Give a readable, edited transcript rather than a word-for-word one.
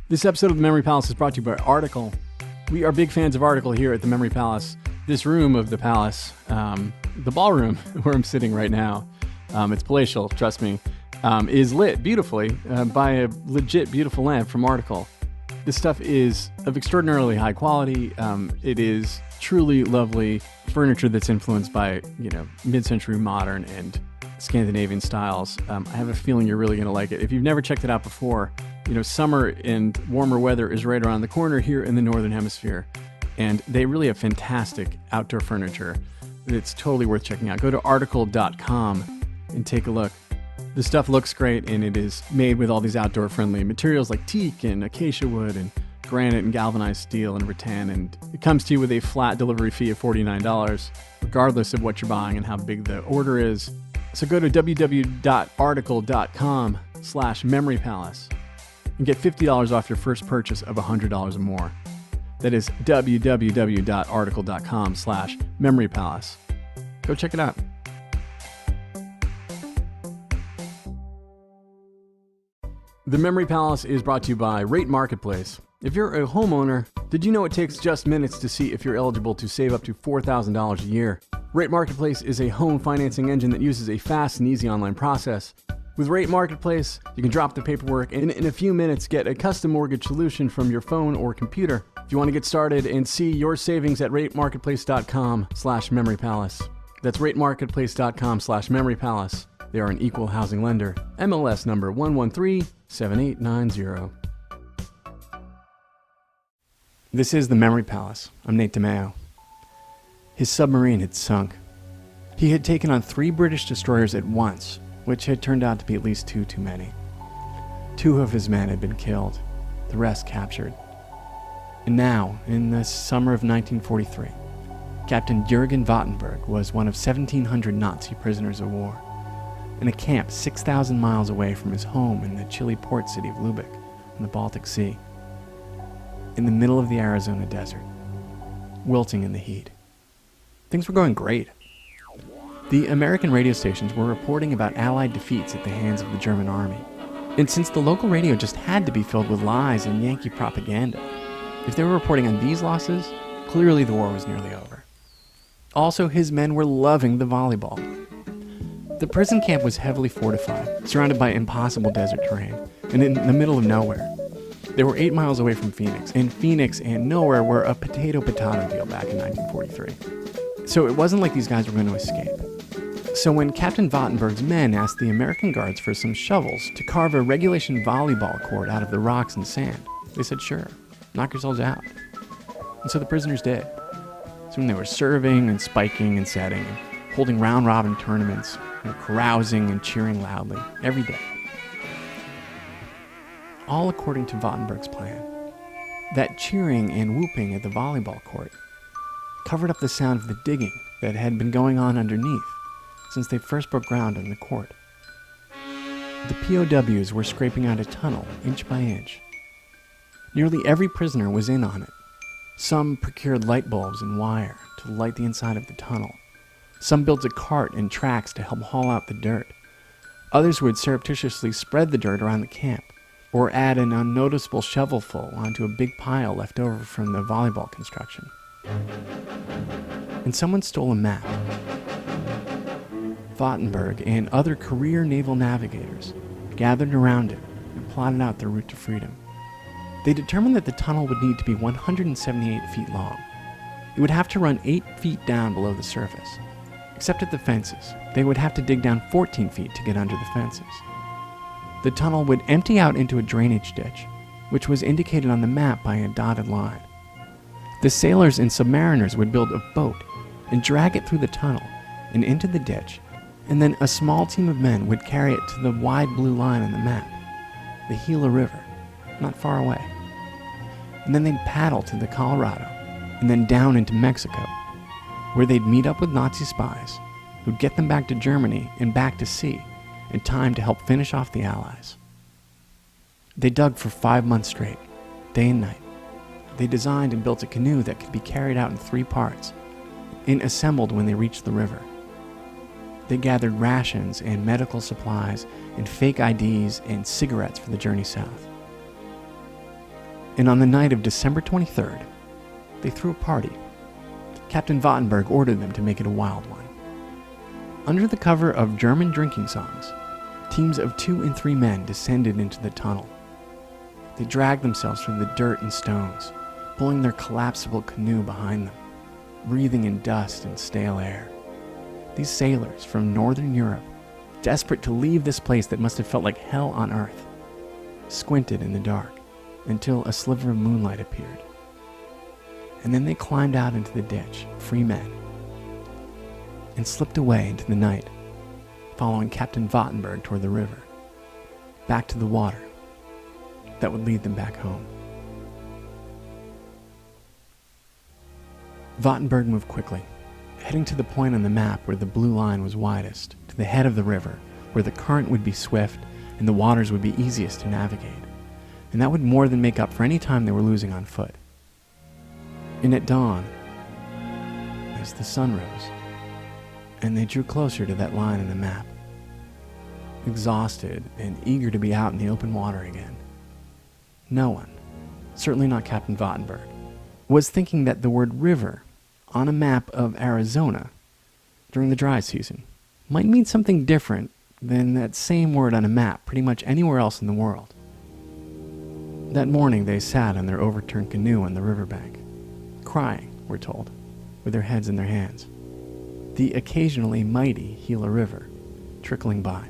This episode of The Memory Palace is brought to you by Article. We are big fans of Article here at The Memory Palace. This room of the palace, the ballroom where I'm sitting right now, it's palatial, trust me, is lit beautifully by a legit beautiful lamp from Article. This stuff is of extraordinarily high quality. It is truly lovely furniture that's influenced by, mid-century modern and Scandinavian styles. I have a feeling you're really going to like it. If you've never checked it out before, summer and warmer weather is right around the corner here in the Northern Hemisphere. And they really have fantastic outdoor furniture. It's totally worth checking out. Go to article.com and take a look. The stuff looks great, and it is made with all these outdoor-friendly materials like teak and acacia wood and granite and galvanized steel and rattan, and it comes to you with a flat delivery fee of $49, regardless of what you're buying and how big the order is. So go to www.article.com/memorypalace and get $50 off your first purchase of $100 or more. That is www.article.com/memorypalace. Go check it out. The Memory Palace is brought to you by Rate Marketplace. If you're a homeowner, did you know it takes just minutes to see if you're eligible to save up to $4,000 a year? Rate Marketplace is a home financing engine that uses a fast and easy online process. With Rate Marketplace, you can drop the paperwork and in a few minutes get a custom mortgage solution from your phone or computer. If you want to get started and see your savings at ratemarketplace.com/memorypalace. That's ratemarketplace.com/memorypalace. They are an equal housing lender. MLS number 1137890. This is the Memory Palace. I'm Nate DiMeo. His submarine had sunk. He had taken on 3 British destroyers at once, which had turned out to be at least 2 too many. 2 of his men had been killed, the rest captured. And now, in the summer of 1943, Captain Jürgen Wattenberg was one of 1,700 Nazi prisoners of war, in a camp 6,000 miles away from his home in the chilly port city of Lübeck in the Baltic Sea, in the middle of the Arizona desert, wilting in the heat. Things were going great. The American radio stations were reporting about Allied defeats at the hands of the German army, and since the local radio just had to be filled with lies and Yankee propaganda, if they were reporting on these losses, clearly the war was nearly over. Also, his men were loving the volleyball. The prison camp was heavily fortified, surrounded by impossible desert terrain, and in the middle of nowhere. They were 8 miles away from Phoenix, and Phoenix and nowhere were a potato-potato deal back in 1943. So it wasn't like these guys were going to escape. So when Captain Wattenberg's men asked the American guards for some shovels to carve a regulation volleyball court out of the rocks and sand, they said, sure, knock yourselves out. And so the prisoners did. Soon they were serving and spiking and setting and holding round-robin tournaments, carousing and cheering loudly every day. All according to Wattenberg's plan. That cheering and whooping at the volleyball court covered up the sound of the digging that had been going on underneath since they first broke ground on the court. The POWs were scraping out a tunnel inch by inch. Nearly every prisoner was in on it. Some procured light bulbs and wire to light the inside of the tunnel. Some built a cart and tracks to help haul out the dirt. Others would surreptitiously spread the dirt around the camp, or add an unnoticeable shovelful onto a big pile left over from the volleyball construction. And someone stole a map. Wattenberg and other career naval navigators gathered around it and plotted out their route to freedom. They determined that the tunnel would need to be 178 feet long. It would have to run 8 feet down below the surface. Except at the fences, they would have to dig down 14 feet to get under the fences. The tunnel would empty out into a drainage ditch, which was indicated on the map by a dotted line. The sailors and submariners would build a boat and drag it through the tunnel and into the ditch, and then a small team of men would carry it to the wide blue line on the map, the Gila River, not far away. And then they'd paddle to the Colorado, and then down into Mexico, where they'd meet up with Nazi spies who'd get them back to Germany and back to sea in time to help finish off the Allies. They dug for 5 months straight, day and night. They designed and built a canoe that could be carried out in 3 parts and assembled when they reached the river. They gathered rations and medical supplies and fake IDs and cigarettes for the journey south. And on the night of December 23rd, they threw a party. Captain Wattenberg ordered them to make it a wild one. Under the cover of German drinking songs, teams of 2 and 3 men descended into the tunnel. They dragged themselves through the dirt and stones, pulling their collapsible canoe behind them, breathing in dust and stale air. These sailors from Northern Europe, desperate to leave this place that must have felt like hell on earth, squinted in the dark until a sliver of moonlight appeared. And then they climbed out into the ditch, free men, and slipped away into the night, following Captain Wattenberg toward the river, back to the water that would lead them back home. Wattenberg moved quickly, heading to the point on the map where the blue line was widest, to the head of the river, where the current would be swift and the waters would be easiest to navigate, and that would more than make up for any time they were losing on foot. And at dawn, as the sun rose, and they drew closer to that line in the map, exhausted and eager to be out in the open water again, no one, certainly not Captain Wattenberg, was thinking that the word river on a map of Arizona during the dry season might mean something different than that same word on a map pretty much anywhere else in the world. That morning they sat on their overturned canoe on the riverbank, crying, we're told, with their heads in their hands, the occasionally mighty Gila River trickling by.